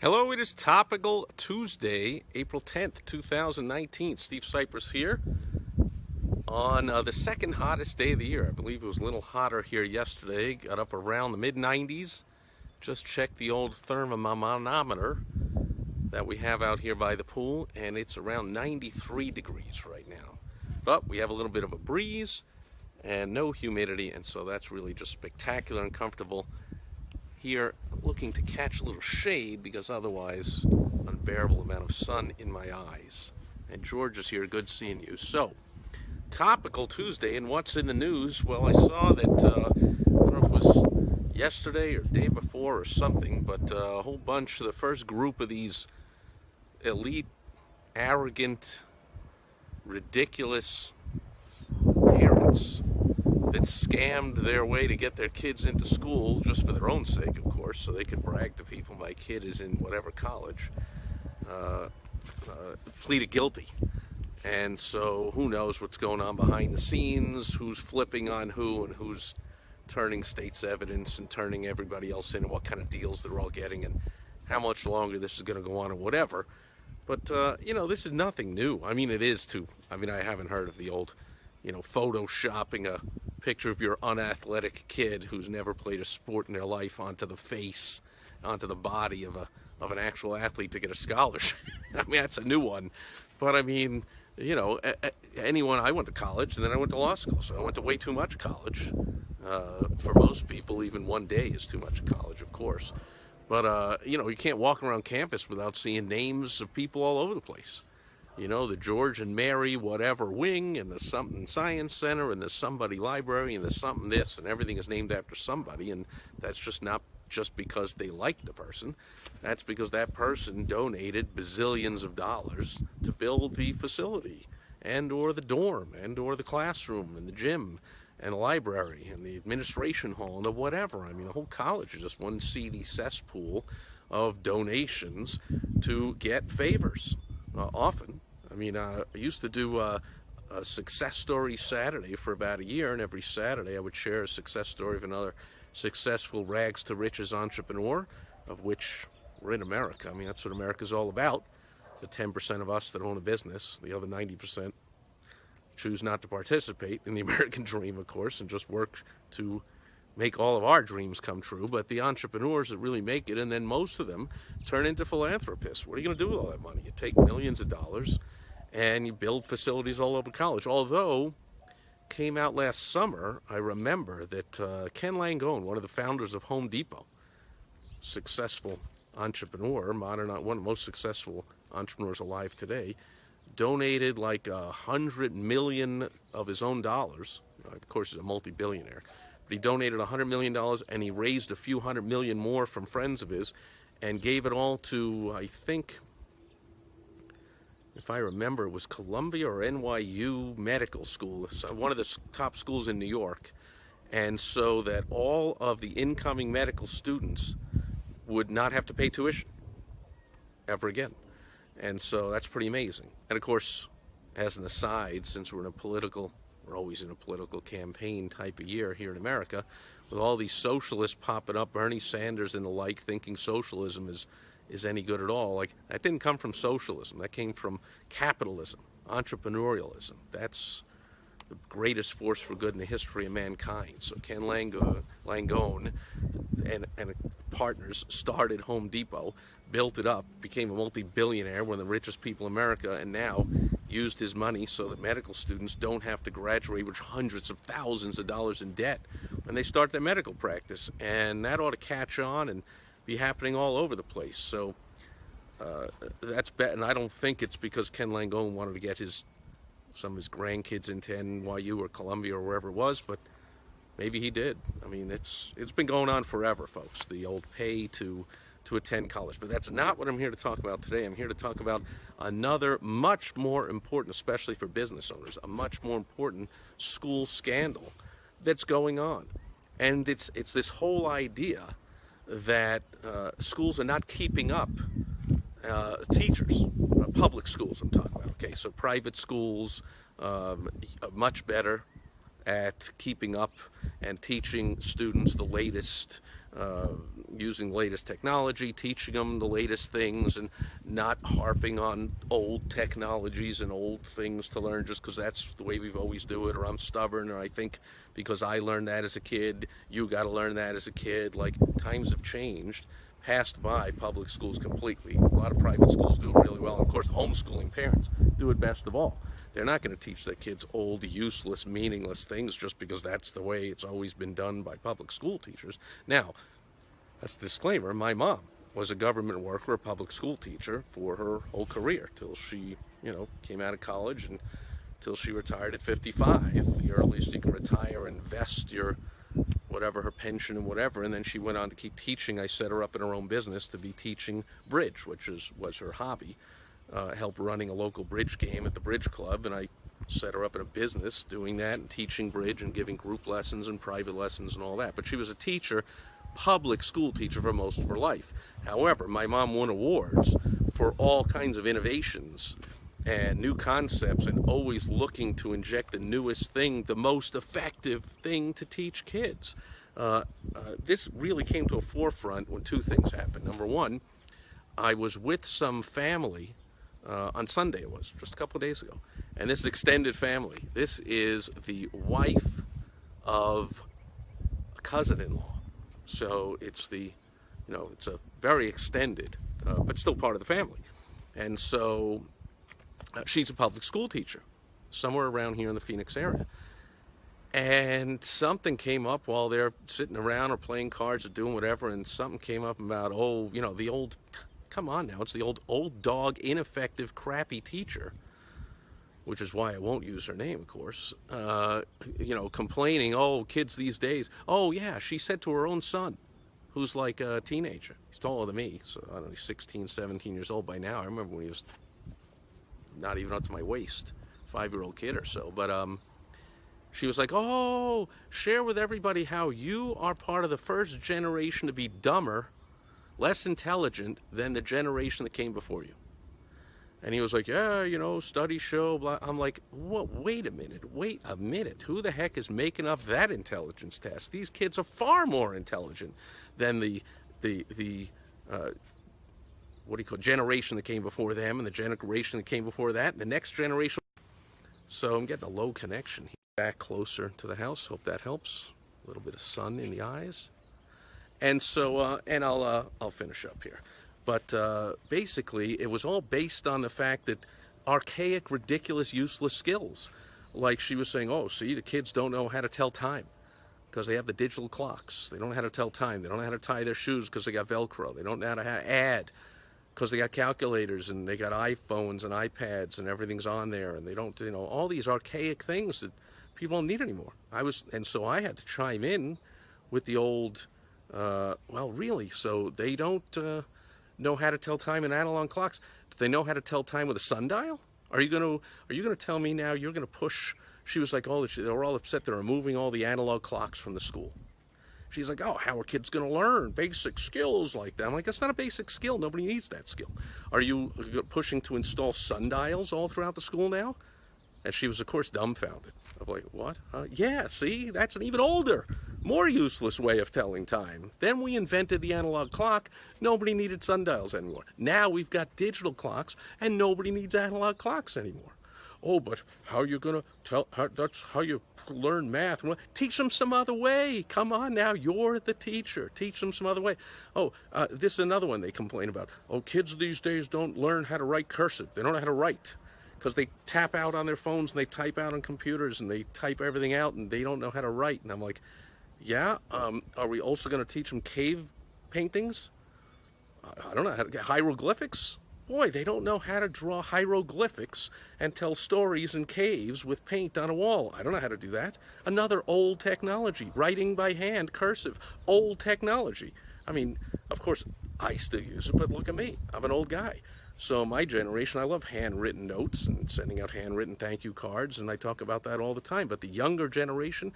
Hello, it is Topical Tuesday, April 10th, 2019. Steve Sipress here on the second hottest day of the year. I believe it was a little hotter here yesterday. Got up around the mid-90s. Just checked the old thermometer that we have out here by the pool, and it's around 93 degrees right now. But we have a little bit of a breeze and no humidity, and so that's really just spectacular and comfortable. Here looking to catch a little shade because otherwise unbearable amount of sun in my eyes. And George is here, good seeing you. So, Topical Tuesday, and what's in the news? Well, I saw that, I don't know if it was yesterday or day before or something, but a whole bunch, the first group of these elite, arrogant, ridiculous parents that scammed their way to get their kids into school just for their own sake, of course, so they could brag to people, my kid is in whatever college, pleaded guilty. And so who knows what's going on behind the scenes, who's flipping on who, and who's turning state's evidence and turning everybody else in, and what kind of deals they're all getting, and how much longer this is going to go on, or whatever. But, this is nothing new. I mean, it is too. I mean, I haven't heard of the old, photoshopping a picture of your unathletic kid who's never played a sport in their life onto the face, onto the body of an actual athlete to get a scholarship. I mean, that's a new one. But I mean, anyone, I went to college and then I went to law school, so I went to way too much college. For most people, even one day is too much college, of course. But, you can't walk around campus without seeing names of people all over the place. The George and Mary whatever wing, and the something science center, and the somebody library, and the something this, and everything is named after somebody, and that's just not just because they like the person. That's because that person donated bazillions of dollars to build the facility, and or the dorm, and or the classroom, and the gym, and the library, and the administration hall, and the whatever. I mean, the whole college is just one seedy cesspool of donations to get favors, often. I mean, I used to do a success story Saturday for about a year, and every Saturday I would share a success story of another successful rags to riches entrepreneur, of which we're in America. I mean, that's what America's all about. The 10% of us that own a business, the other 90% choose not to participate in the American dream, of course, and just work to make all of our dreams come true. But the entrepreneurs that really make it, and then most of them turn into philanthropists. What are you going to do with all that money? You take millions of dollars and you build facilities all over college. Although, came out last summer, I remember that Ken Langone, one of the founders of Home Depot, successful entrepreneur, one of the most successful entrepreneurs alive today, donated like $100 million of his own dollars. Of course, he's a multi-billionaire. But he donated $100 million, and he raised a few $100 million more from friends of his, and gave it all to, I think, if I remember, it was Columbia or NYU Medical School, one of the top schools in New York. And so that all of the incoming medical students would not have to pay tuition ever again. And so that's pretty amazing. And of course, as an aside, since we're always in a political campaign type of year here in America, with all these socialists popping up, Bernie Sanders and the like, thinking socialism is any good at all. Like, that didn't come from socialism. That came from capitalism, entrepreneurialism. That's the greatest force for good in the history of mankind. So Ken Langone and partners started Home Depot, built it up, became a multi-billionaire, one of the richest people in America, and now used his money so that medical students don't have to graduate with hundreds of thousands of dollars in debt when they start their medical practice. And that ought to catch on and be happening all over the place. So that's bad, and I don't think it's because Ken Langone wanted to get some of his grandkids into NYU or Columbia or wherever it was, but maybe he did. I mean, it's been going on forever, folks, the old pay to attend college. But that's not what I'm here to talk about today. I'm here to talk about another much more important, especially for business owners, a much more important school scandal that's going on. And it's this whole idea that schools are not keeping up teachers, public schools I'm talking about, okay? So private schools, much better at keeping up and teaching students the latest, using the latest technology, teaching them the latest things, and not harping on old technologies and old things to learn just because that's the way we've always do it, or I'm stubborn, or I think because I learned that as a kid, you got to learn that as a kid. Like, times have changed, passed by public schools completely. A lot of private schools do it really well. And of course, homeschooling parents do it best of all. They're not going to teach their kids old, useless, meaningless things just because that's the way it's always been done by public school teachers. Now, that's a disclaimer. My mom was a government worker, a public school teacher for her whole career till she, came out of college and till she retired at 55. The earliest you can retire, invest your whatever, her pension and whatever, and then she went on to keep teaching. I set her up in her own business to be teaching bridge, which was her hobby. Helped running a local bridge game at the bridge club, and I set her up in a business doing that and teaching bridge and giving group lessons and private lessons and all that. But she was a teacher, public school teacher for most of her life. However, my mom won awards for all kinds of innovations and new concepts, and always looking to inject the newest thing, the most effective thing to teach kids. This really came to a forefront when two things happened. Number one, I was with some family on Sunday, it was just a couple of days ago, and this is extended family. This is the wife of a cousin-in-law, so it's it's a very extended, but still part of the family. And so she's a public school teacher somewhere around here in the Phoenix area. And something came up while they're sitting around or playing cards or doing whatever, and something came up about, the old, come on now, it's the old dog, ineffective, crappy teacher, which is why I won't use her name, of course, complaining, kids these days. Oh, yeah, she said to her own son, who's like a teenager. He's taller than me, so I don't know, he's 16, 17 years old by now. I remember when he was not even up to my waist, 5-year-old kid or so. But she was like, share with everybody how you are part of the first generation to be dumber, less intelligent than the generation that came before you. And he was like, yeah, studies show, blah. I'm like, what? Wait a minute. Who the heck is making up that intelligence test? These kids are far more intelligent than the generation that came before them, and the generation that came before that, and the next generation. So I'm getting a low connection here. Back closer to the house. Hope that helps. A little bit of sun in the eyes. And so, and I'll finish up here. But basically, it was all based on the fact that archaic, ridiculous, useless skills. Like she was saying, the kids don't know how to tell time because they have the digital clocks. They don't know how to tell time. They don't know how to tie their shoes because they got Velcro. They don't know how to add because they got calculators, and they got iPhones and iPads, and everything's on there. And they don't, all these archaic things that people don't need anymore. And so I had to chime in with the old, really, so they don't know how to tell time in analog clocks. Do they know how to tell time with a sundial? Are you gonna tell me now you're gonna push? She was like, they were all upset they're removing all the analog clocks from the school. She's like, how are kids gonna learn basic skills like that? I'm like, that's not a basic skill. Nobody needs that skill. Are you pushing to install sundials all throughout the school now? And she was, of course, dumbfounded. I'm like, what? Yeah, see, that's an even older, more useless way of telling time. Then we invented the analog clock. Nobody needed sundials anymore. Now we've got digital clocks, and nobody needs analog clocks anymore. But how are you going to tell? That's how you learn math. Well, teach them some other way. Come on now, you're the teacher. Teach them some other way. This is another one they complain about. Kids these days don't learn how to write cursive. They don't know how to write, because they tap out on their phones and they type out on computers and they type everything out and they don't know how to write. And I'm like, yeah, are we also going to teach them cave paintings? I don't know how to get hieroglyphics. Boy, they don't know how to draw hieroglyphics and tell stories in caves with paint on a wall. I don't know how to do that. Another old technology, writing by hand, cursive, old technology. I mean, of course, I still use it, but look at me. I'm an old guy. So my generation, I love handwritten notes and sending out handwritten thank you cards, and I talk about that all the time. But the younger generation,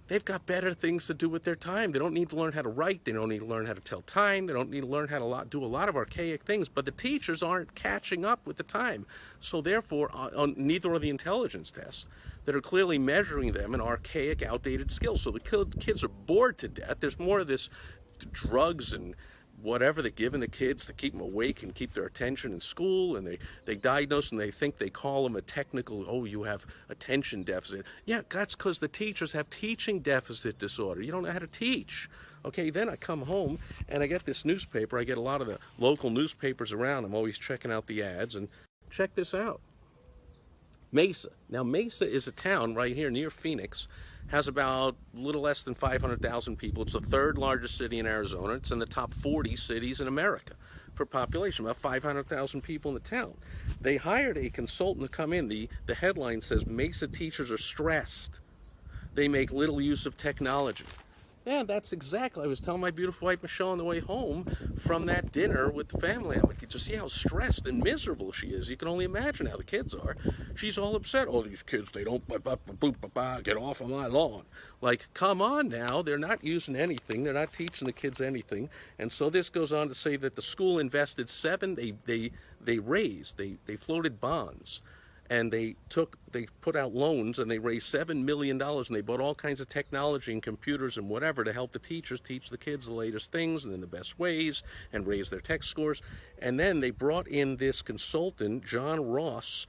they've got better things to do with their time. They don't need to learn how to write. They don't need to learn how to tell time. They don't need to learn how to do a lot of archaic things. But the teachers aren't catching up with the time. So therefore, neither are the intelligence tests. that are clearly measuring them in archaic, outdated skills. So the kids are bored to death. There's more of this drugs and whatever they're giving the kids to keep them awake and keep their attention in school, and they diagnose and they think they call them a technical, oh, you have attention deficit. Yeah, that's because the teachers have teaching deficit disorder. You don't know how to teach. Okay, then I come home and I get this newspaper. I get a lot of the local newspapers around. I'm always checking out the ads, and check this out. Mesa. Now, Mesa is a town right here near Phoenix, has about a little less than 500,000 people. It's the third largest city in Arizona. It's in the top 40 cities in America for population, about 500,000 people in the town. They hired a consultant to come in. The headline says, Mesa teachers are stressed. They make little use of technology. Yeah, that's exactly. I was telling my beautiful wife Michelle on the way home from that dinner with the family. I'm like, you just see how stressed and miserable she is. You can only imagine how the kids are. She's all upset. Oh, these kids, they don't get off of my lawn. Like, come on now. They're not using anything. They're not teaching the kids anything. And so this goes on to say that the school invested they floated bonds. And they put out loans, and they raised $7 million, and they bought all kinds of technology and computers and whatever to help the teachers teach the kids the latest things and in the best ways and raise their tech scores. And then they brought in this consultant, John Ross,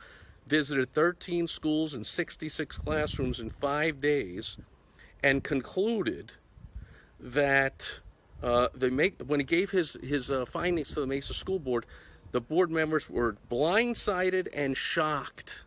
visited 13 schools and 66 classrooms in 5 days, and concluded that when he gave his findings to the Mesa School Board, the board members were blindsided and shocked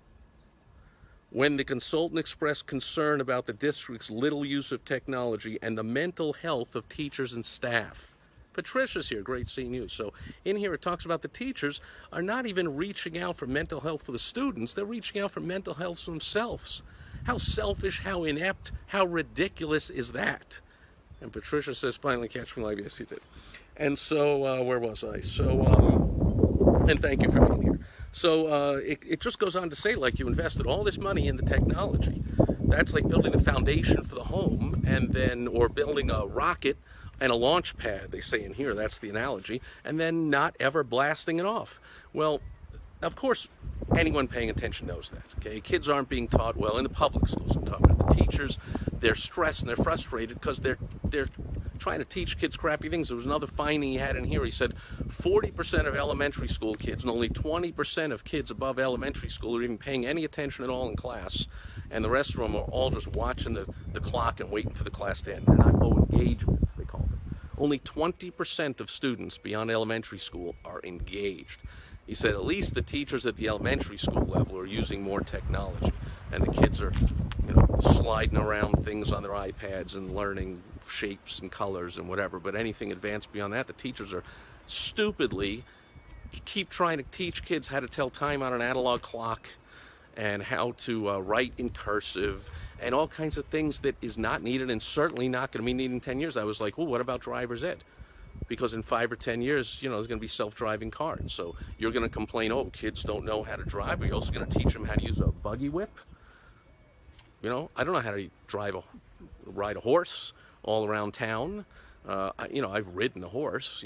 when the consultant expressed concern about the district's little use of technology and the mental health of teachers and staff. Patricia's here, great seeing you. So in here it talks about the teachers are not even reaching out for mental health for the students, they're reaching out for mental health for themselves. How selfish, how inept, how ridiculous is that? And Patricia says, finally catch me live. Yes, you did. And so, where was I? And thank you for being here. So it just goes on to say, like, you invested all this money in the technology. That's like building the foundation for the home, or building a rocket and a launch pad, they say in here, that's the analogy, and then not ever blasting it off. Well, of course, anyone paying attention knows that, okay? Kids aren't being taught well in the public schools. I'm talking about the teachers. They're stressed and they're frustrated because they're trying to teach kids crappy things. There was another finding he had in here. He said 40% of elementary school kids and only 20% of kids above elementary school are even paying any attention at all in class, and the rest of them are all just watching the clock and waiting for the class to end. They're not engagements, they call them. Only 20% of students beyond elementary school are engaged. He said at least the teachers at the elementary school level are using more technology, and the kids are, sliding around things on their iPads and learning shapes and colors and whatever. But anything advanced beyond that, the teachers are stupidly keep trying to teach kids how to tell time on an analog clock and how to write in cursive and all kinds of things that is not needed and certainly not going to be needed in 10 years. I was like, well, what about driver's ed? Because in 5 or 10 years, there's going to be self-driving cars. So you're going to complain, oh, kids don't know how to drive, but you're also going to teach them how to use a buggy whip. I don't know how to ride a horse all around town. I've ridden a horse,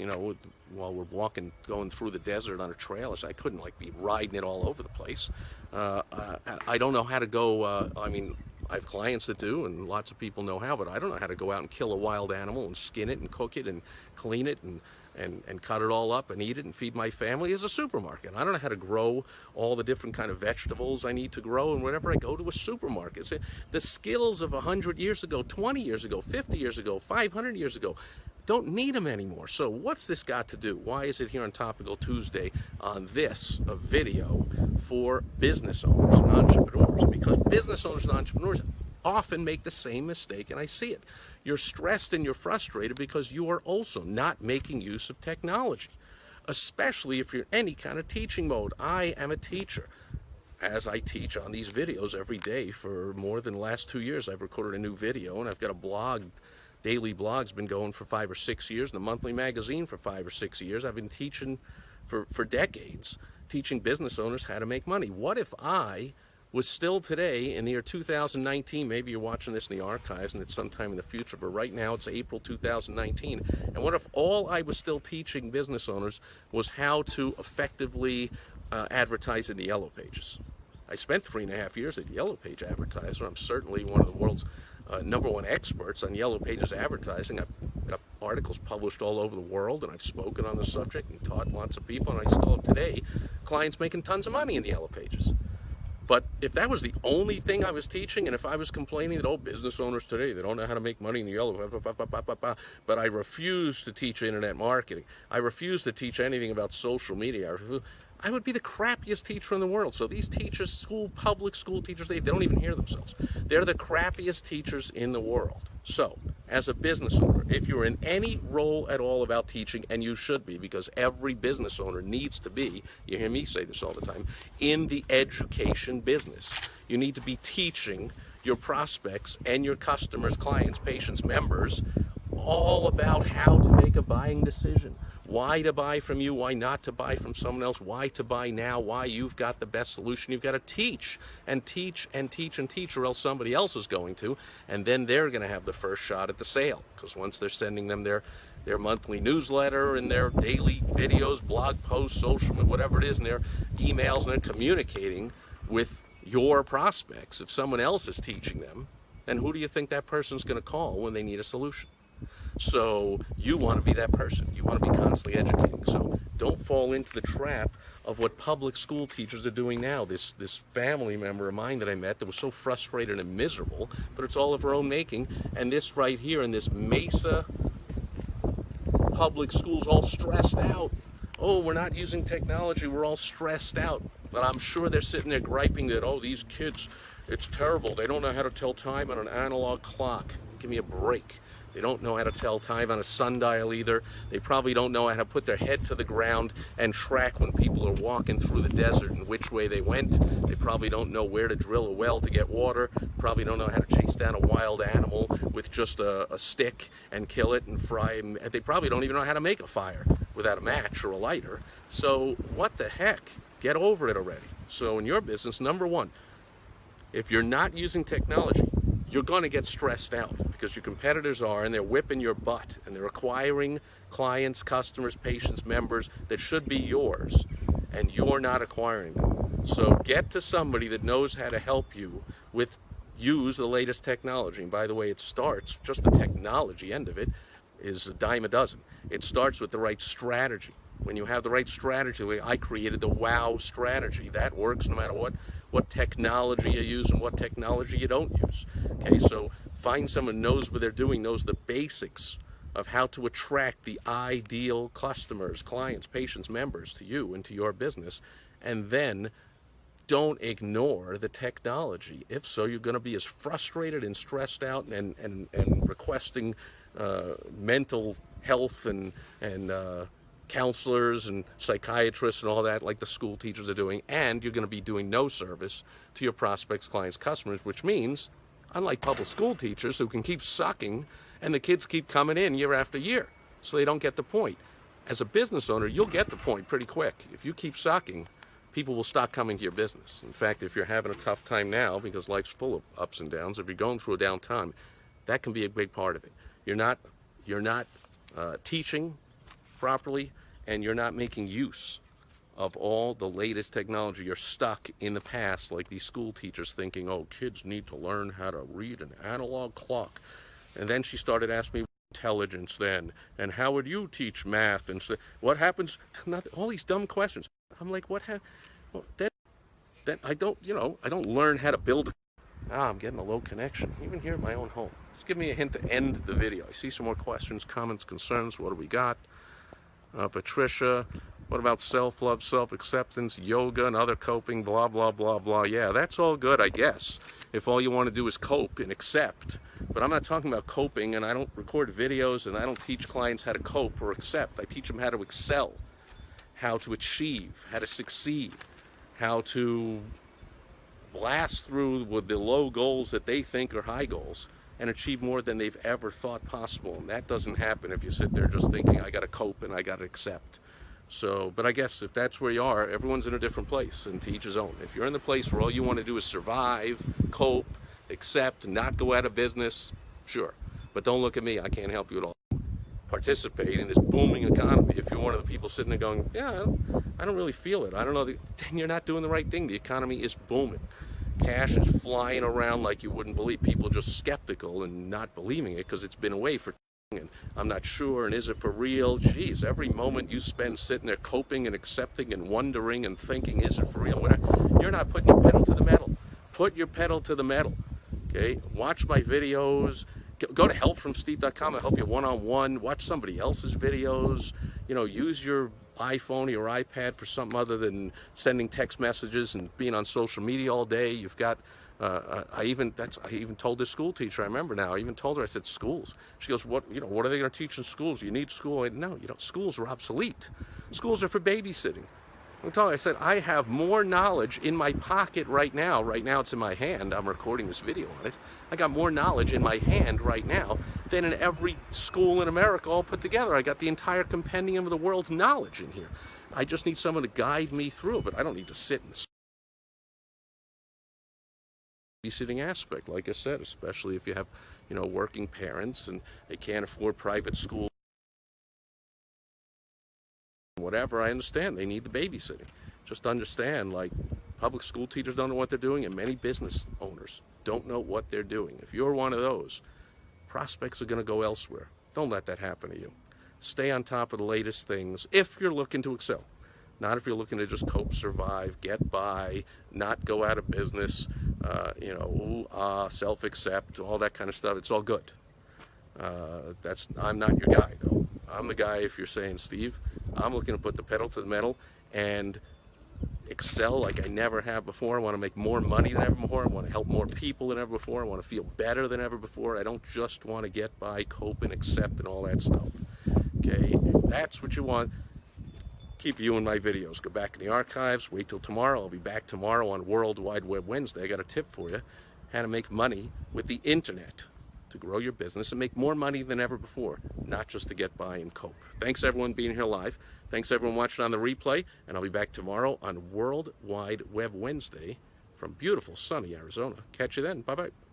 while we're going through the desert on a trail. So I couldn't be riding it all over the place. I don't know how to go, I have clients that do, and lots of people know how, but I don't know how to go out and kill a wild animal and skin it and cook it and clean it and cut it all up and eat it and feed my family as a supermarket. I don't know how to grow all the different kind of vegetables I need to grow, and whenever I go to a supermarket. So the skills of 100 years ago, 20 years ago, 50 years ago, 500 years ago, don't need them anymore. So what's this got to do? Why is it here on Topical Tuesday on a video for business owners and entrepreneurs? Because business owners and entrepreneurs often make the same mistake, and I see it. You're stressed and you're frustrated because you are also not making use of technology, especially if you're in any kind of teaching mode. I am a teacher. As I teach on these videos every day for more than the last 2 years, I've recorded a new video, and I've got a blog. Daily blog's been going for 5 or 6 years, and a monthly magazine for 5 or 6 years. I've been teaching for decades, teaching business owners how to make money. What if I was still today in the year 2019, maybe you're watching this in the archives and it's sometime in the future, but right now it's April 2019, and what if all I was still teaching business owners was how to effectively advertise in the yellow pages? I spent 3.5 years at Yellow Page Advertiser. I'm certainly one of the world's #1 experts on Yellow Pages advertising. I've got articles published all over the world, and I've spoken on the subject and taught lots of people, and I still have today clients making tons of money in the Yellow Pages. But if that was the only thing I was teaching, and if I was complaining that, oh, business owners today, they don't know how to make money in the Yellow, but I refuse to teach internet marketing, I refuse to teach anything about social media, I would be the crappiest teacher in the world. So these teachers, public school teachers, they don't even hear themselves. They're the crappiest teachers in the world. So, as a business owner, if you're in any role at all about teaching, and you should be, because every business owner needs to be, you hear me say this all the time, in the education business. You need to be teaching your prospects and your customers, clients, patients, members, all about how to make a buying decision. Why to buy from you, why not to buy from someone else, why to buy now, why you've got the best solution. You've got to teach and teach and teach and teach, or else somebody else is going to, and then they're going to have the first shot at the sale. Because once they're sending them their monthly newsletter and their daily videos, blog posts, social, whatever it is, and their emails, and they're communicating with your prospects. If someone else is teaching them, then who do you think that person's going to call when they need a solution? So you want to be that person. You want to be constantly educating. So don't fall into the trap of what public school teachers are doing now. This family member of mine that I met that was so frustrated and miserable, but it's all of her own making. And this right here in this Mesa public school's all stressed out. Oh, we're not using technology. We're all stressed out. But I'm sure they're sitting there griping that, oh, these kids, it's terrible. They don't know how to tell time on an analog clock. Give me a break. They don't know how to tell time on a sundial either. They probably don't know how to put their head to the ground and track when people are walking through the desert and which way they went. They probably don't know where to drill a well to get water. Probably don't know how to chase down a wild animal with just a stick and kill it and fry them. They probably don't even know how to make a fire without a match or a lighter. So what the heck? Get over it already. So in your business, #1, if you're not using technology, you're going to get stressed out because your competitors are, and they're whipping your butt, and they're acquiring clients, customers, patients, members that should be yours, and you're not acquiring them. So get to somebody that knows how to help you use the latest technology. And by the way, it starts, just the technology end of it is a dime a dozen. It starts with the right strategy. When you have the right strategy, like I created the WOW strategy. That works no matter what technology you use and what technology you don't use. Okay, so find someone who knows what they're doing, knows the basics of how to attract the ideal customers, clients, patients, members to you and to your business, and then don't ignore the technology. If so, you're going to be as frustrated and stressed out and requesting mental health and counselors and psychiatrists and all that, like the school teachers are doing, and you're going to be doing no service to your prospects, clients, customers, which means, unlike public school teachers who can keep sucking and the kids keep coming in year after year, so they don't get the point. As a business owner, you'll get the point pretty quick. If you keep sucking, people will stop coming to your business. In fact, if you're having a tough time now, because life's full of ups and downs, if you're going through a down time, that can be a big part of it. You're not teaching properly, and you're not making use of all the latest technology. You're stuck in the past, like these school teachers thinking, oh, kids need to learn how to read an analog clock. And then she started asking me intelligence then, and how would you teach math, and what happens, not all these dumb questions. I'm like, what well, then I don't learn how to build I'm getting a low connection, even here at my own home. Just give me a hint to end the video. I see some more questions, comments, concerns. What do we got? Patricia, what about self-love, self-acceptance, yoga, and other coping, blah, blah, blah, blah. Yeah, that's all good, I guess, if all you want to do is cope and accept. But I'm not talking about coping, and I don't record videos, and I don't teach clients how to cope or accept. I teach them how to excel, how to achieve, how to succeed, how to blast through with the low goals that they think are high goals and achieve more than they've ever thought possible. And that doesn't happen if you sit there just thinking, I got to cope and I got to accept. So, but I guess if that's where you are, everyone's in a different place, and to each his own. If you're in the place where all you want to do is survive, cope, accept, not go out of business, sure. But don't look at me, I can't help you at all. participate in this booming economy, if you're one of the people sitting there going, yeah, I don't really feel it, I don't know, then you're not doing the right thing. The economy is booming. Cash is flying around like you wouldn't believe. People are just skeptical and not believing it because it's been away for and I'm not sure, and is it for real? Geez, every moment you spend sitting there coping and accepting and wondering and thinking, is it for real? You're not putting your pedal to the metal. Put your pedal to the metal. Okay, watch my videos. Go to helpfromsteve.com. I'll help you one-on-one. Watch somebody else's videos. You know, use your iPhone or your iPad for something other than sending text messages and being on social media all day. You've got, I even told this school teacher, I remember now, I even told her, I said, schools. She goes, what are they going to teach in schools? You need school? No, schools are obsolete. Schools are for babysitting. I said, I have more knowledge in my pocket right now. Right now it's in my hand. I'm recording this video on it. I got more knowledge in my hand right now than in every school in America all put together. I got the entire compendium of the world's knowledge in here. I just need someone to guide me through it, but I don't need to sit in the babysitting aspect, like I said, especially if you have, working parents and they can't afford private school. Whatever, I understand they need the babysitting. Just understand, like, public school teachers don't know what they're doing, and many business owners don't know what they're doing. If you're one of those, prospects are going to go elsewhere. Don't let that happen to you. Stay on top of the latest things if you're looking to excel. Not if you're looking to just cope, survive, get by, not go out of business, self-accept, all that kind of stuff. It's all good. I'm not your guy, though. I'm the guy, if you're saying, Steve, I'm looking to put the pedal to the metal and excel like I never have before. I want to make more money than ever before. I want to help more people than ever before. I want to feel better than ever before. I don't just want to get by, cope, and accept and all that stuff. Okay, if that's what you want, keep viewing my videos. Go back in the archives. Wait till tomorrow. I'll be back tomorrow on World Wide Web Wednesday. I got a tip for you. How to make money with the internet to grow your business and make more money than ever before, not just to get by and cope. Thanks everyone being here live. Thanks everyone watching on the replay, and I'll be back tomorrow on World Wide Web Wednesday from beautiful sunny Arizona. Catch you then. Bye-bye.